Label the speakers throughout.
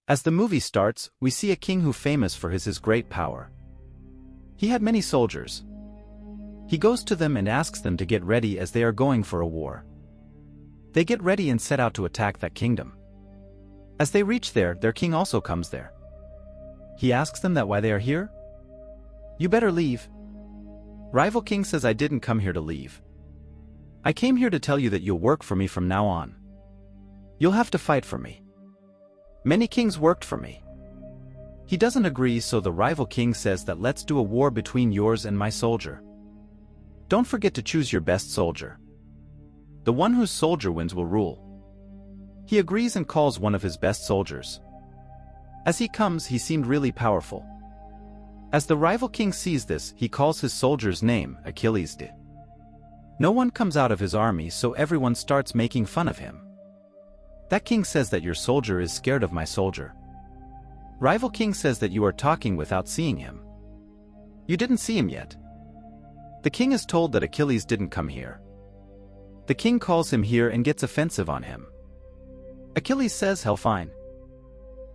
Speaker 1: As the movie starts, we see a king who famous for his great power. He had many soldiers. He goes to them and asks them to get ready as they are going for a war. They get ready and set out to attack that kingdom. As they reach there, their king also comes there. He asks them that why they are here? You better leave. Rival king says, I didn't come here to leave. I came here to tell you that you'll work for me from now on. You'll have to fight for me. Many kings worked for me. He doesn't agree, so the rival king says that let's do a war between yours and my soldier. Don't forget to choose your best soldier. The one whose soldier wins will rule. He agrees and calls one of his best soldiers. As he comes, he seemed really powerful. As the rival king sees this, he calls his soldier's name, Achilles. No one comes out of his army, so everyone starts making fun of him. That king says that your soldier is scared of my soldier. Rival king says that you are talking without seeing him. You didn't see him yet. The king is told that Achilles didn't come here. The king calls him here and gets offensive on him. Achilles says, hell fine.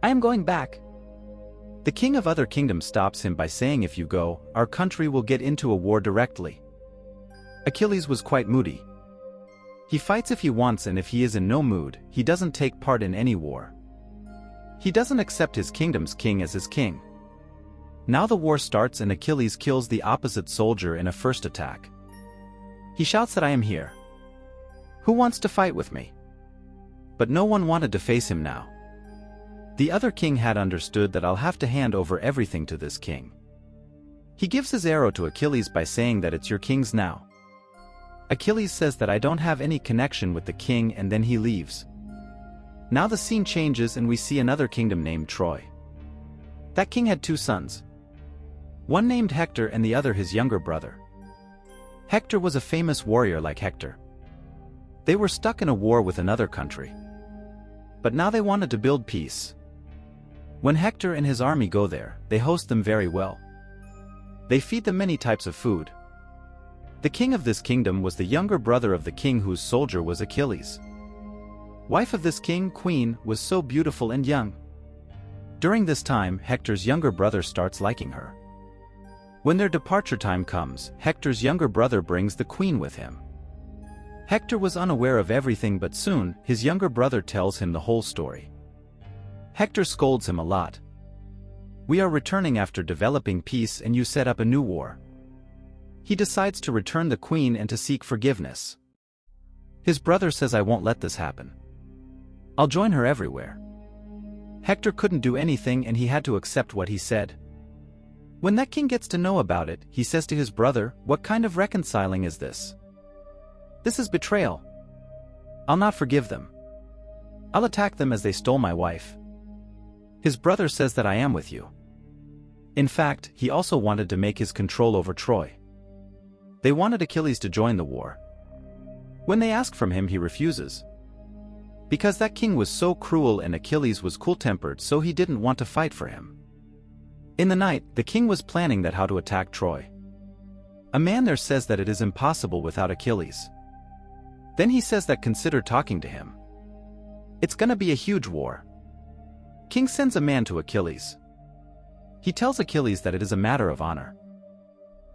Speaker 1: I am going back. The king of other kingdoms stops him by saying, if you go, our country will get into a war directly. Achilles was quite moody. He fights if he wants, and if he is in no mood, he doesn't take part in any war. He doesn't accept his kingdom's king as his king. Now the war starts and Achilles kills the opposite soldier in a first attack. He shouts that I am here. Who wants to fight with me? But no one wanted to face him now. The other king had understood that I'll have to hand over everything to this king. He gives his arrow to Achilles by saying that it's your king's now. Achilles says that I don't have any connection with the king, and then he leaves. Now the scene changes and we see another kingdom named Troy. That king had two sons. One named Hector and the other his younger brother. Hector was a famous warrior like Hector. They were stuck in a war with another country. But now they wanted to build peace. When Hector and his army go there, they host them very well. They feed them many types of food. The king of this kingdom was the younger brother of the king whose soldier was Achilles. Wife of this king, Queen, was so beautiful and young. During this time, Hector's younger brother starts liking her. When their departure time comes, Hector's younger brother brings the queen with him. Hector was unaware of everything, but soon, his younger brother tells him the whole story. Hector scolds him a lot. We are returning after developing peace and you set up a new war. He decides to return the queen and to seek forgiveness. His brother says, I won't let this happen. I'll join her everywhere. Hector couldn't do anything and he had to accept what he said. When that king gets to know about it, he says to his brother, what kind of reconciling is this? This is betrayal. I'll not forgive them. I'll attack them as they stole my wife. His brother says that I am with you. In fact, he also wanted to make his control over Troy. They wanted Achilles to join the war. When they ask from him, he refuses. Because that king was so cruel and Achilles was cool-tempered, so he didn't want to fight for him. In the night, the king was planning that how to attack Troy. A man there says that it is impossible without Achilles. Then he says that consider talking to him. It's gonna be a huge war. King sends a man to Achilles. He tells Achilles that it is a matter of honor.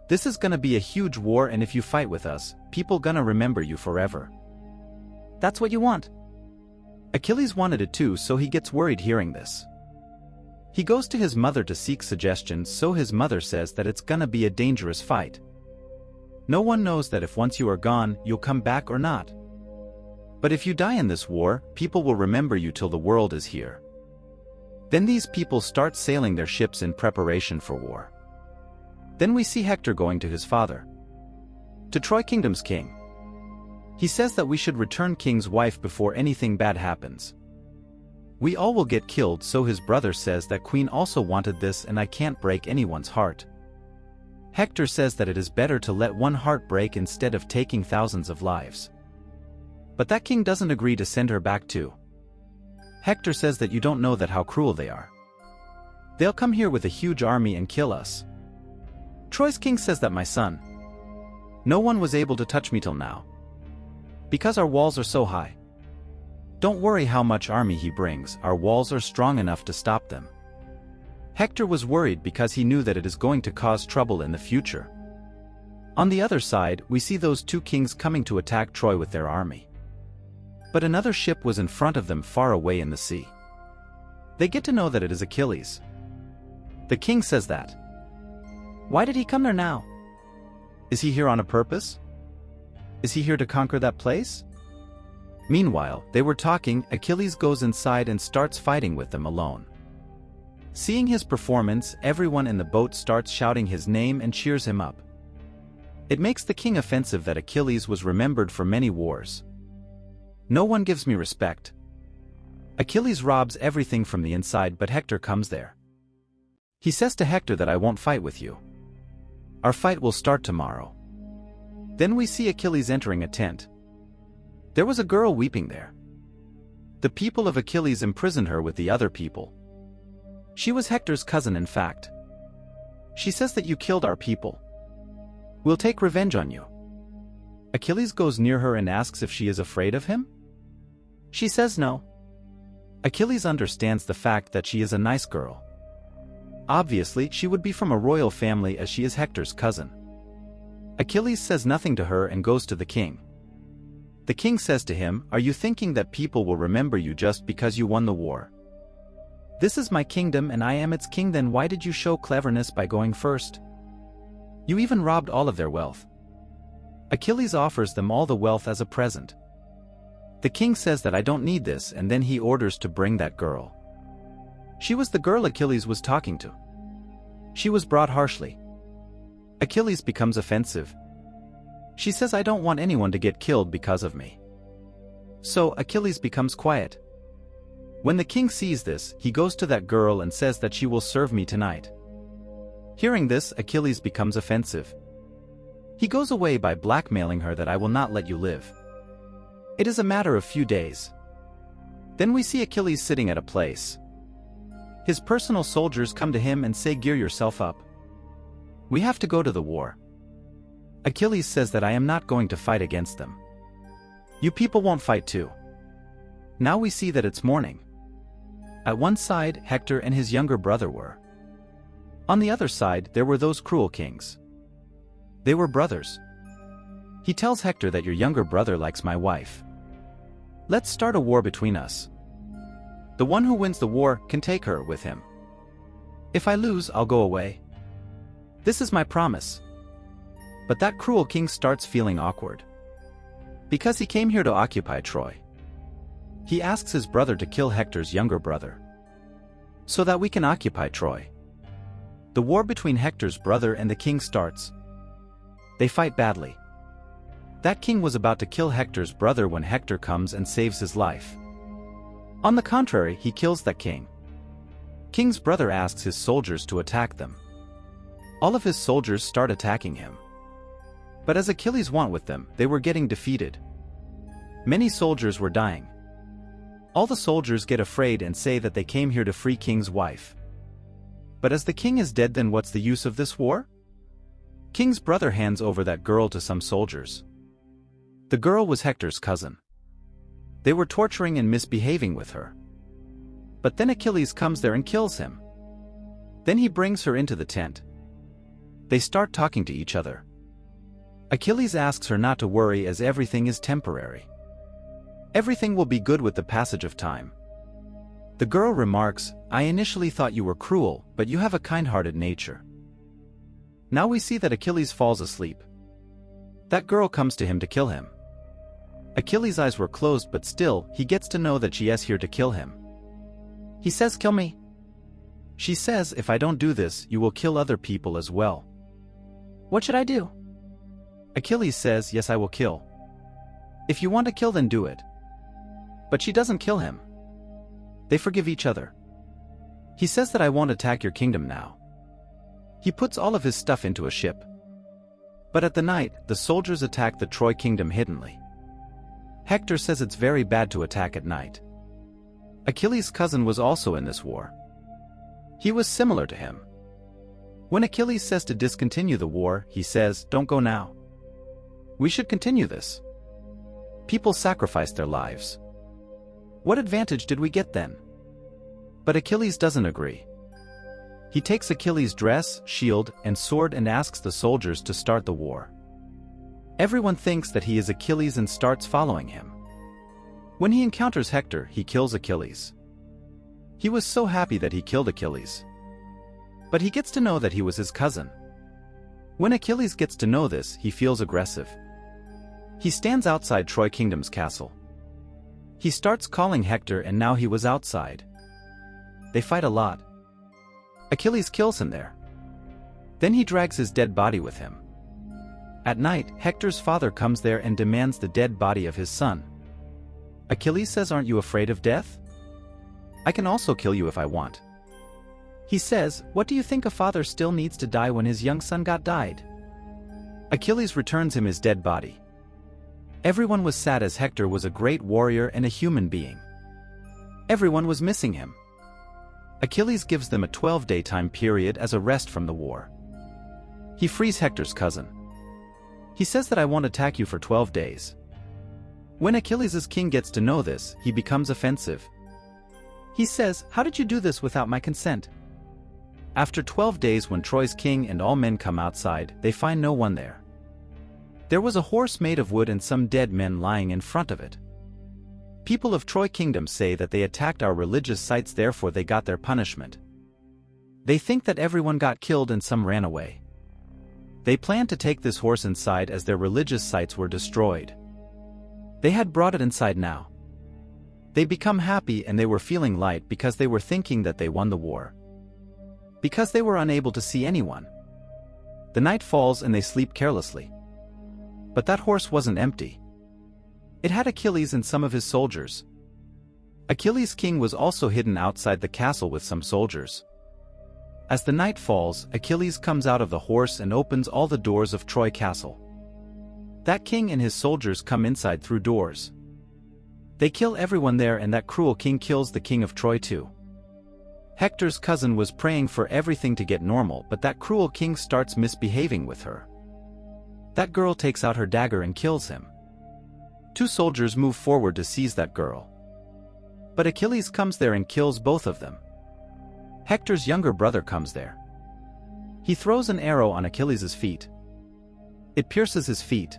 Speaker 1: This is gonna be a huge war, and if you fight with us, people gonna remember you forever. That's what you want. Achilles wanted it too, so he gets worried hearing this. He goes to his mother to seek suggestions, so his mother says that it's gonna be a dangerous fight. No one knows that if once you are gone, you'll come back or not. But if you die in this war, people will remember you till the world is here. Then these people start sailing their ships in preparation for war. Then we see Hector going to his father, to Troy Kingdom's king. He says that we should return king's wife before anything bad happens. We all will get killed, so his brother says that queen also wanted this and I can't break anyone's heart. Hector says that it is better to let one heart break instead of taking thousands of lives. But that king doesn't agree to send her back too. Hector says that you don't know that how cruel they are. They'll come here with a huge army and kill us. Troy's king says that my son, no one was able to touch me till now. Because our walls are so high. Don't worry how much army he brings, our walls are strong enough to stop them. Hector was worried because he knew that it is going to cause trouble in the future. On the other side, we see those two kings coming to attack Troy with their army. But another ship was in front of them far away in the sea. They get to know that it is Achilles. The king says that. Why did he come there now? Is he here on a purpose? Is he here to conquer that place? Meanwhile, they were talking. Achilles goes inside and starts fighting with them alone. Seeing his performance, everyone in the boat starts shouting his name and cheers him up. It makes the king offensive that Achilles was remembered for many wars. No one gives me respect. Achilles robs everything from the inside, but Hector comes there. He says to Hector that I won't fight with you. Our fight will start tomorrow. Then we see Achilles entering a tent. There was a girl weeping there. The people of Achilles imprisoned her with the other people. She was Hector's cousin, in fact. She says that you killed our people. We'll take revenge on you. Achilles goes near her and asks if she is afraid of him. She says no. Achilles understands the fact that she is a nice girl. Obviously, she would be from a royal family as she is Hector's cousin. Achilles says nothing to her and goes to the king. The king says to him, "Are you thinking that people will remember you just because you won the war? This is my kingdom and I am its king. Then why did you show cleverness by going first? You even robbed all of their wealth." Achilles offers them all the wealth as a present. The king says that I don't need this, and then he orders to bring that girl. She was the girl Achilles was talking to. She was brought harshly. Achilles becomes offensive. She says I don't want anyone to get killed because of me. So Achilles becomes quiet. When the king sees this, he goes to that girl and says that she will serve me tonight. Hearing this, Achilles becomes offensive. He goes away by blackmailing her that I will not let you live. It is a matter of few days. Then we see Achilles sitting at a place. His personal soldiers come to him and say, "Gear yourself up. We have to go to the war." Achilles says that I am not going to fight against them. You people won't fight too. Now we see that it's morning. At one side, Hector and his younger brother were. On the other side, there were those cruel kings. They were brothers. He tells Hector that your younger brother likes my wife. Let's start a war between us. The one who wins the war can take her with him. If I lose, I'll go away. This is my promise. But that cruel king starts feeling awkward. Because he came here to occupy Troy. He asks his brother to kill Hector's younger brother, so that we can occupy Troy. The war between Hector's brother and the king starts. They fight badly. That king was about to kill Hector's brother when Hector comes and saves his life. On the contrary, he kills that king. King's brother asks his soldiers to attack them. All of his soldiers start attacking him. But as Achilles went with them, they were getting defeated. Many soldiers were dying. All the soldiers get afraid and say that they came here to free King's wife. But as the king is dead, then what's the use of this war? King's brother hands over that girl to some soldiers. The girl was Hector's cousin. They were torturing and misbehaving with her. But then Achilles comes there and kills him. Then he brings her into the tent. They start talking to each other. Achilles asks her not to worry as everything is temporary. Everything will be good with the passage of time. The girl remarks, "I initially thought you were cruel, but you have a kind-hearted nature." Now we see that Achilles falls asleep. That girl comes to him to kill him. Achilles' eyes were closed, but still, he gets to know that she is here to kill him. He says, "Kill me." She says, "If I don't do this, you will kill other people as well." "What should I do?" Achilles says, "Yes, I will kill. If you want to kill, then do it." But she doesn't kill him. They forgive each other. He says that I won't attack your kingdom now. He puts all of his stuff into a ship. But at the night, the soldiers attack the Troy kingdom hiddenly. Hector says it's very bad to attack at night. Achilles' cousin was also in this war. He was similar to him. When Achilles says to discontinue the war, he says, "Don't go now. We should continue this. People sacrifice their lives. What advantage did we get then? But Achilles doesn't agree. He takes Achilles' dress, shield, and sword and asks the soldiers to start the war. Everyone thinks that he is Achilles and starts following him. When he encounters Hector, he kills Achilles. He was so happy that he killed Achilles. But he gets to know that he was his cousin. When Achilles gets to know this, he feels aggressive. He stands outside Troy Kingdom's castle. He starts calling Hector, and now he was outside. They fight a lot. Achilles kills him there. Then he drags his dead body with him. At night, Hector's father comes there and demands the dead body of his son. Achilles says, "Aren't you afraid of death? I can also kill you if I want." He says, "What do you think a father still needs to die when his young son died?" Achilles returns him his dead body. Everyone was sad as Hector was a great warrior and a human being. Everyone was missing him. Achilles gives them a 12-day time period as a rest from the war. He frees Hector's cousin. He says that I won't attack you for 12 days. When Achilles' king gets to know this, he becomes offensive. He says, "How did you do this without my consent?" After 12 days, when Troy's king and all men come outside, they find no one there. There was a horse made of wood and some dead men lying in front of it. People of Troy Kingdom say that they attacked our religious sites, therefore they got their punishment. They think that everyone got killed and some ran away. They plan to take this horse inside as their religious sites were destroyed. They had brought it inside now. They become happy and they were feeling light because they were thinking that they won the war. Because they were unable to see anyone. The night falls and they sleep carelessly. But that horse wasn't empty. It had Achilles and some of his soldiers. Achilles' king was also hidden outside the castle with some soldiers. As the night falls, Achilles comes out of the horse and opens all the doors of Troy Castle. That king and his soldiers come inside through doors. They kill everyone there, and that cruel king kills the king of Troy too. Hector's cousin was praying for everything to get normal, but that cruel king starts misbehaving with her. That girl takes out her dagger and kills him. Two soldiers move forward to seize that girl. But Achilles comes there and kills both of them. Hector's younger brother comes there. He throws an arrow on Achilles' feet. It pierces his feet.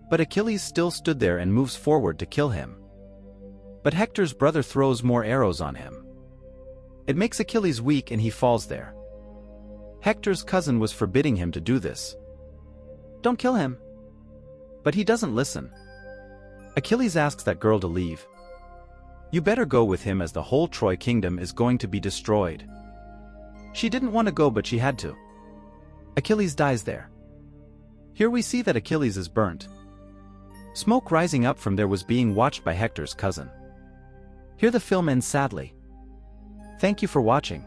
Speaker 1: But Achilles still stood there and moves forward to kill him. But Hector's brother throws more arrows on him. It makes Achilles weak and he falls there. Hector's cousin was forbidding him to do this. "Don't kill him." But he doesn't listen. Achilles asks that girl to leave. "You better go with him as the whole Troy Kingdom is going to be destroyed." She didn't want to go, but she had to. Achilles dies there. Here we see that Achilles is burnt. Smoke rising up from there was being watched by Hector's cousin. Here the film ends sadly. Thank you for watching.